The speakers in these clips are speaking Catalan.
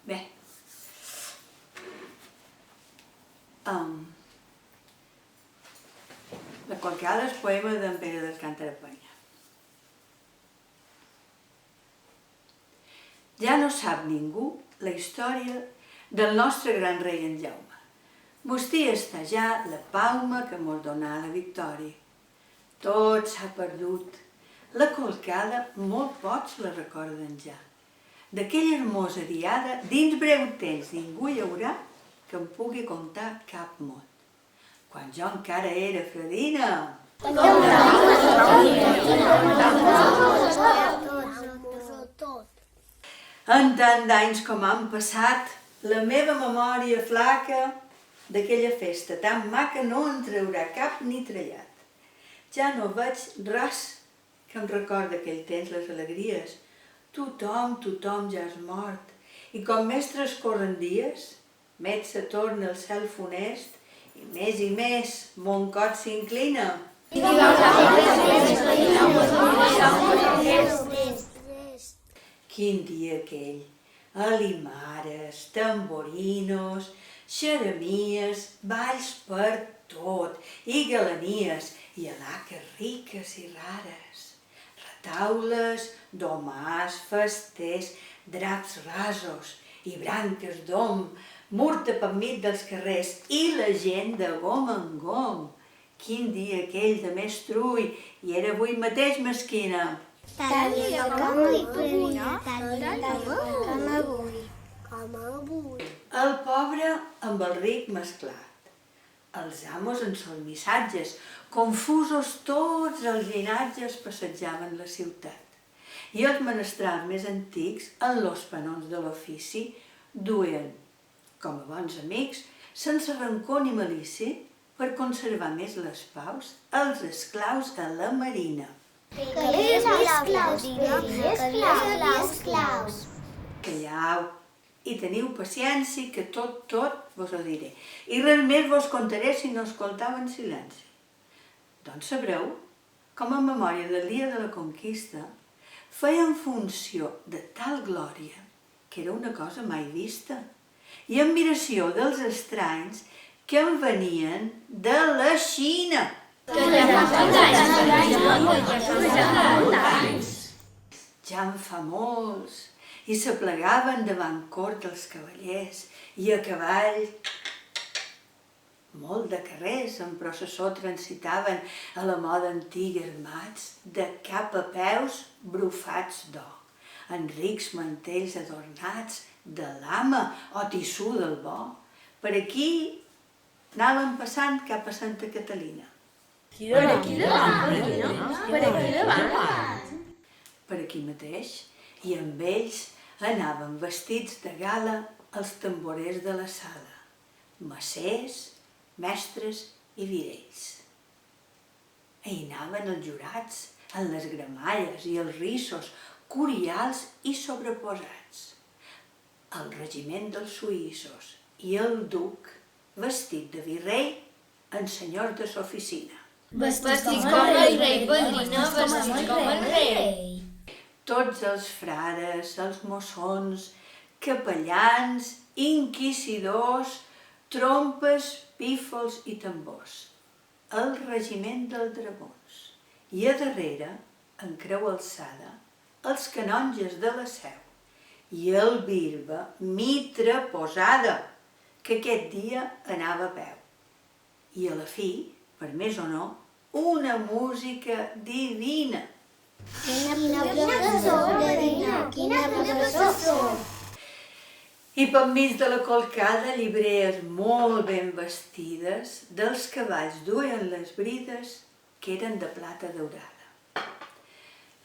Bé, la qualcada és poema d'en Pere d'Alcántara Penya. Ja no sap ningú la història del nostre gran rei en Jaume. Mostí està ja la palma que mos donà la victòria. Tot s'ha perdut. La colcada molt pocs la recorden ja. D'aquella hermosa diada, dins breu temps ningú hi haurà que em pugui contar cap mot. Quan jo encara era fredina. En tant d'anys com han passat, la meva memòria flaca d'aquella festa tan maca no en traurà cap ni trellat. Ja no veig res que em recorda aquell temps les alegries. Tothom ja és mort. I com més transcorren dies, més se torna el cel funest i més mon cor s'inclina. Quin dia aquell! Alimares, tamborinos, xeremies, balls per tot, i galanies, i alaques riques i rares. Retaules, domàs, festers, draps rasos i branques d'om, murta pel mig dels carrers i la gent de gom en gom. Quin dia aquell de més trull, i era avui mateix mesquina. Tal com avui. El pobre amb el ric mesclat. Els amos en són missatges, confusos tots els llinatges passejaven la ciutat. I els menestrals més antics, en los panons de l'ofici, duien, com a bons amics, sense rancor ni malícia, per conservar més les paus, els esclaus a la marina. Callau i teniu paciència que tot vos ho diré. I res més vos contaré si no escoltau en silenci. Doncs sabreu com en memòria del dia de la conquista feien funció de tal glòria que era una cosa mai vista i admiració dels estranys que en venien de la Xina. Ja en fa molts i s'aplegaven davant cort dels cavallers i a cavall molt de carrers en processó transitaven a la moda antiga armats de cap a peus brufats d'or, en rics mantells adornats de lama o tissú del bo. Per aquí anaven passant cap a Santa Catalina. Per aquí mateix, i amb ells anaven vestits de gala els tamborers de la sala, macers, mestres i virells. Hi anaven els jurats en les gramalles i els rissos, curials i sobreposats, el regiment dels suïssos i el duc, vestit de virrei, en senyors de s'oficina. Vestits com el rei, padrina, vestits com el rei. Tots els frares, els mossons, capellans, inquisidors, trompes, pífols i tambors. El regiment dels dragons. I a darrere, en creu alçada, els canonges de la Seu. I el bisbe, mitra posada, que aquest dia anava a peu. I a la fi, per més o no, una música divina. Quina processó! I pel mig de la colcada, llibrees molt ben vestides, dels cavalls duien les brides que eren de plata daurada.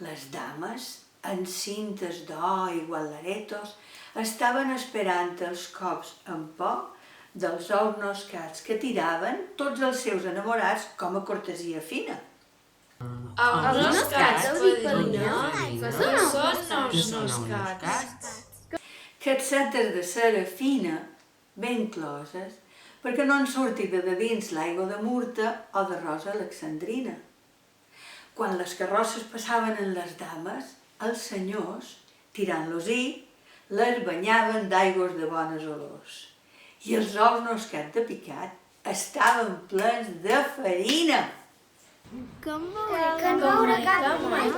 Les dames, en cintes d'or i gualaretos, estaven esperant els cops en por dels ous noscats que tiraven tots els seus enamorats com a cortesia fina. Els noscats, padrina, que són els noscats. Capsetes de cera fina, ben closes, perquè no en surti de dins l'aigua de murta o de rosa alexandrina. Quan les carrosses passaven en les dames, els senyors, tirant-los-hi, les banyaven d'aigües de bones olors. I els ous noscats de picat estaven plens de farina. Que no haurà cap mai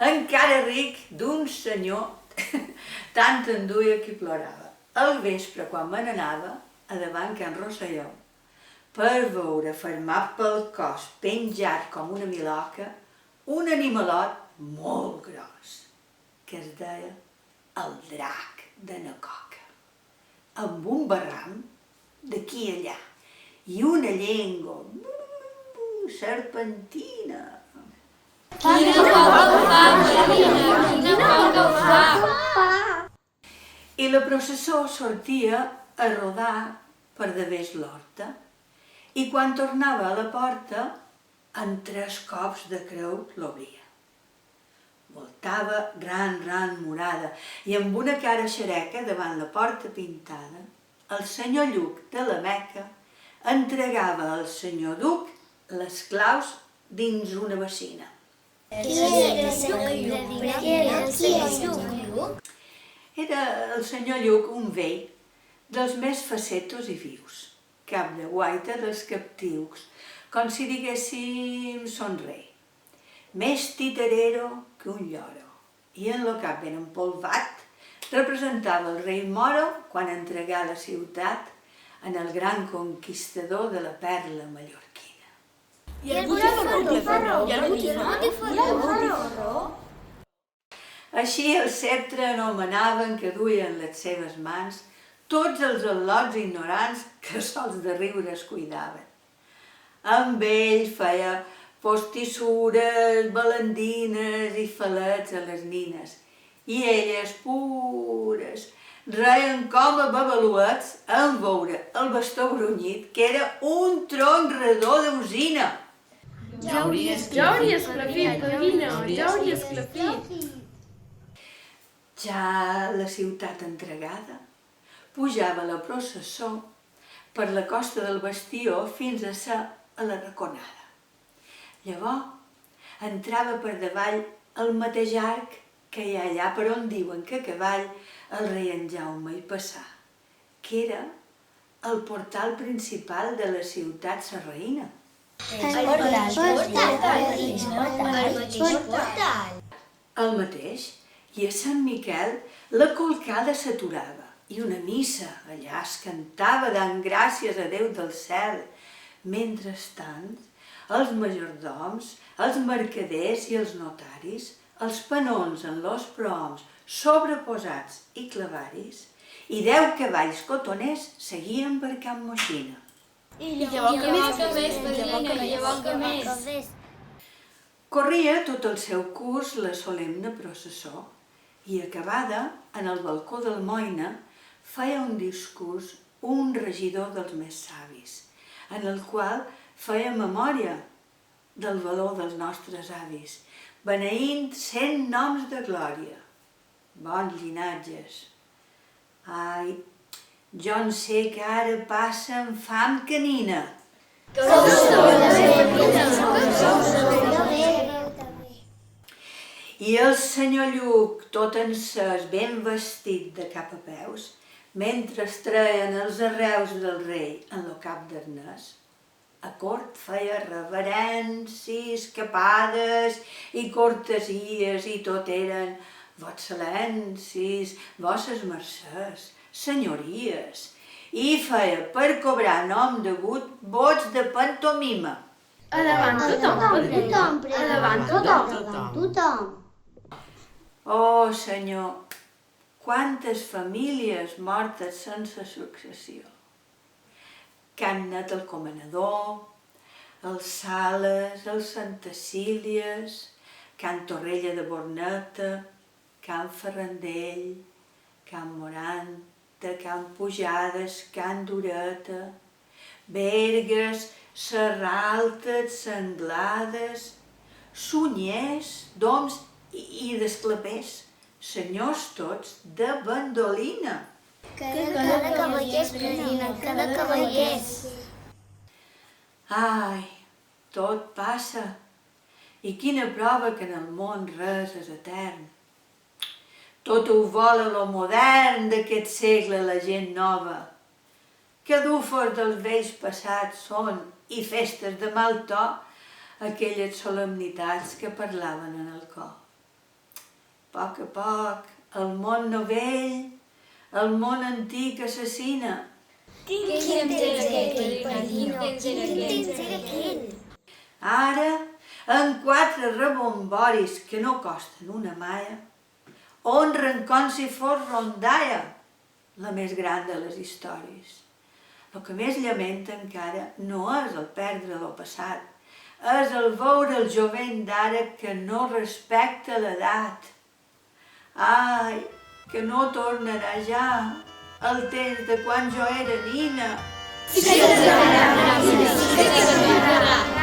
Encara ric d'un senyor, tant en duia que plorava. Al vespre, quan me n'anava, a davant Can Rosselló, per veure fermat pel cos, penjat com una miloca, un animalot molt gros, que es deia el drac de na Coca, amb un barram d'aquí a allà i una llengua serpentina. I la processó sortia a rodar per davés l'horta i quan tornava a la porta, en 3 cops de creu l'obria. Voltava ran morada i amb una cara xereca davant la porta pintada, el senyor Lluc de la Meca entregava al senyor Duc les claus dins una bacina. Era el senyor Lluc un vell dels més facetos i vius, cap de guaita dels captius, com si diguéssim son rei. Més titarero que un lloro, i en lo cap ben empolvat representava el rei Moro quan entregà la ciutat en el gran conquistador de la perla mallorquina. I el botifarró? Així el ceptre anomenaven que duia en les seves mans tots els al·lots ignorants que sols de riure es cuidaven. Amb ell feia postissures, balandines i falets a les nines, i elles, pures, reien com a babaluets en veure el bastó brunyit, que era un tronc redó d'usina. Ja hauria esclafit, gavina, ja hauria esclafit. Ja la ciutat entregada, pujava la processó per la costa del Bastió fins a ser a la Raconada. Llavors entrava per davall el mateix arc que hi ha allà per on diuen que a cavall el rei en Jaume hi passà, que era el portal principal de la ciutat sarraïna. El mateix, i a Sant Miquel la colcada s'aturava i una missa allà es cantava dant gràcies a Déu del cel. Mentrestant, els majordoms, els mercaders i els notaris, els penons en los proms sobreposats i clavaris, i 10 cavalls cotoners seguien per Can Moixina. I llavors que més. Corria tot el seu curs la solemne processó i, acabada, en el balcó del Moina, feia un discurs un regidor dels més savis, en el qual feia memòria del valor dels nostres avis, beneint 100 noms de glòria, bons llinatges. Ai, jo en sé que ara passen fam canina. I el senyor Lluc, tot encès, ben vestit de cap a peus, mentre es treien els arreus del rei en lo cap d'arnès, a cort feia reverencis, capades i cortesies, i tot eren Votsel·lencis, Vosses Mercès, senyories, i feia per cobrar nom degut vots de pantomima. Endavant tothom. Oh, senyor, quantes famílies mortes sense successió. Can Net el Comanador, els Sales, els Santacílies, Can Torrella de Borneta, Can Ferrandell, Can Moranta, Can Pujades, Can Dureta, Bergues, Serraltes, Sanglades, Sunyers, Doms i d'Esclapers, senyors tots de Bandolina. Cada cavallers, president, cada cavallers. Ai, tot passa. I quina prova que en el món res és etern. Tot ho vola lo modern d'aquest segle la gent nova. Que dufos dels vells passats són i festes de mal to aquelles solemnitats que parlaven en el cor. A poc, el món novell, el món antic assassina. Quin temps era aquell, padrino? Quin temps era aquell? Ara, en 4 rebomboris que no costen una maia, honren com si fos rondalla, la més gran de les històries. El que més lamenta encara no és el perdre el passat, és el veure el jovent d'ara que no respecta l'edat. Ai, que no tornarà ja el temps de quan jo era nina. Sí que tornarà, sí que tornarà.